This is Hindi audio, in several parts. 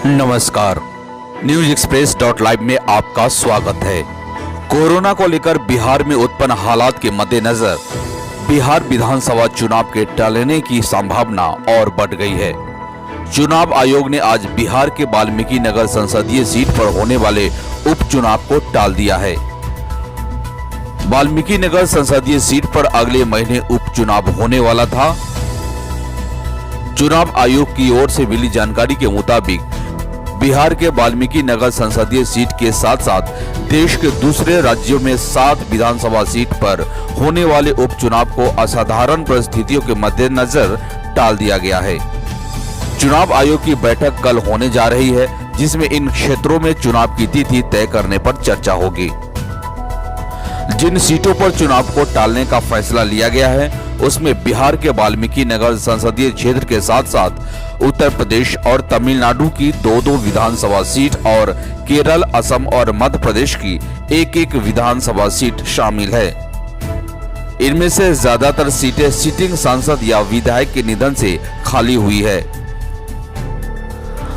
नमस्कार, न्यूज एक्सप्रेस .लाइव में आपका स्वागत है। कोरोना को लेकर बिहार में उत्पन्न हालात के मद्देनजर बिहार विधानसभा चुनाव के टलने की संभावना और बढ़ गई है। चुनाव आयोग ने आज बिहार के वाल्मीकि नगर संसदीय सीट पर होने वाले उपचुनाव को टाल दिया है। वाल्मीकि नगर संसदीय सीट पर अगले महीने उपचुनाव होने वाला था। चुनाव आयोग की ओर से मिली जानकारी के मुताबिक बिहार के वाल्मीकि नगर संसदीय सीट के साथ साथ देश के दूसरे राज्यों में 7 विधानसभा सीट पर होने वाले उपचुनाव को असाधारण परिस्थितियों के मद्देनजर टाल दिया गया है। चुनाव आयोग की बैठक कल होने जा रही है, जिसमें इन क्षेत्रों में चुनाव की तिथि तय करने पर चर्चा होगी। जिन सीटों पर चुनाव को टालने का फैसला लिया गया है, उसमें बिहार के वाल्मीकि नगर संसदीय क्षेत्र के साथ साथ उत्तर प्रदेश और तमिलनाडु की 2-2 विधानसभा सीट और केरल, असम और मध्य प्रदेश की 1-1 विधानसभा सीट शामिल है। इनमें से ज्यादातर सीटें सिटिंग सांसद या विधायक के निधन से खाली हुई है।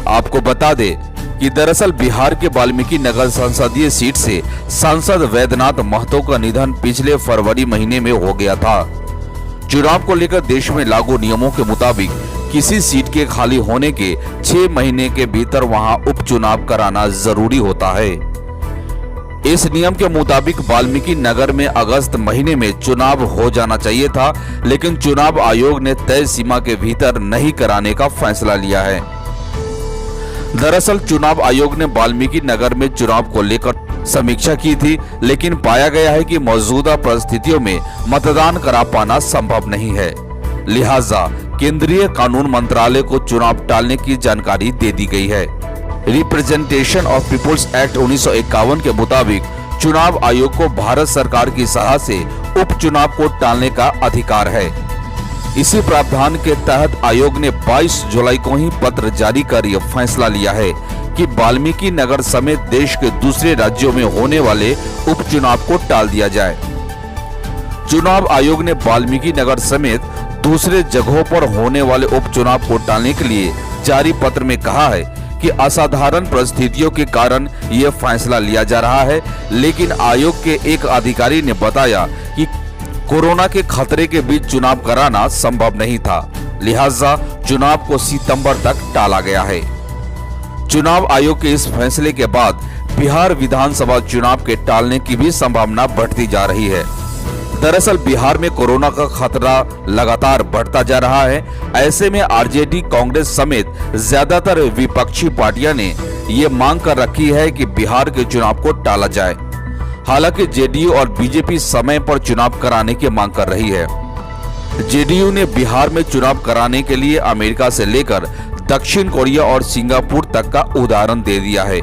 आपको बता दें कि दरअसल बिहार के वाल्मीकि नगर संसदीय सीट से सांसद वैद्यनाथ महतो का निधन पिछले फरवरी महीने में हो गया था। चुनाव को लेकर देश में लागू नियमों के मुताबिक किसी सीट के खाली होने के 6 महीने के भीतर वहां उपचुनाव कराना जरूरी होता है। इस नियम के मुताबिक वाल्मीकि नगर में अगस्त महीने में चुनाव हो जाना चाहिए था, लेकिन चुनाव आयोग ने तय सीमा के भीतर नहीं कराने का फैसला लिया है। दरअसल चुनाव आयोग ने वाल्मीकि नगर में चुनाव को लेकर समीक्षा की थी, लेकिन पाया गया है कि मौजूदा परिस्थितियों में मतदान करा पाना संभव नहीं है। लिहाजा केंद्रीय कानून मंत्रालय को चुनाव टालने की जानकारी दे दी गई है। रिप्रेजेंटेशन ऑफ पीपुल्स एक्ट 1951 के मुताबिक चुनाव आयोग को भारत सरकार की सलाह से उपचुनाव को टालने का अधिकार है। इसी प्रावधान के तहत आयोग ने 22 जुलाई को ही पत्र जारी कर यह फैसला लिया है कि वाल्मीकि नगर समेत देश के दूसरे राज्यों में होने वाले उपचुनाव को टाल दिया जाए। चुनाव आयोग ने वाल्मीकि नगर समेत दूसरे जगहों पर होने वाले उपचुनाव को टालने के लिए जारी पत्र में कहा है कि असाधारण परिस्थितियों के कारण यह फैसला लिया जा रहा है, लेकिन आयोग के एक अधिकारी ने बताया कि कोरोना के खतरे के बीच चुनाव कराना संभव नहीं था, लिहाजा चुनाव को सितंबर तक टाला गया है। चुनाव आयोग के इस फैसले के बाद बिहार विधानसभा चुनाव के टालने की भी संभावना बढ़ती जा रही है। दरअसल बिहार में कोरोना का खतरा लगातार बढ़ता जा रहा है। ऐसे में आरजेडी, कांग्रेस समेत ज्यादातर विपक्षी पार्टियां ने ये मांग कर रखी है कि बिहार के चुनाव को टाला जाए। हालांकि जेडीयू और बीजेपी समय पर चुनाव कराने की मांग कर रही है। जेडीयू ने बिहार में चुनाव कराने के लिए अमेरिका से लेकर दक्षिण कोरिया और सिंगापुर तक का उदाहरण दे दिया है,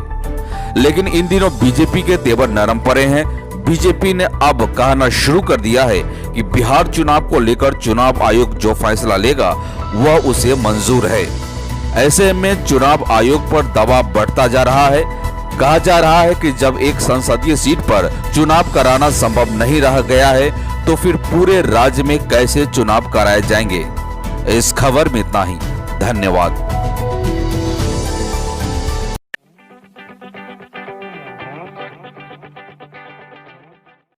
लेकिन इन दिनों बीजेपी के तेवर नरम पड़े हैं। बीजेपी ने अब कहना शुरू कर दिया है कि बिहार चुनाव को लेकर चुनाव आयोग जो फैसला लेगा वह उसे मंजूर है। ऐसे में चुनाव आयोग पर दबाव बढ़ता जा रहा है। कहा जा रहा है कि जब एक संसदीय सीट पर चुनाव कराना संभव नहीं रह गया है, तो फिर पूरे राज्य में कैसे चुनाव कराए जाएंगे। इस खबर में इतना ही। धन्यवाद।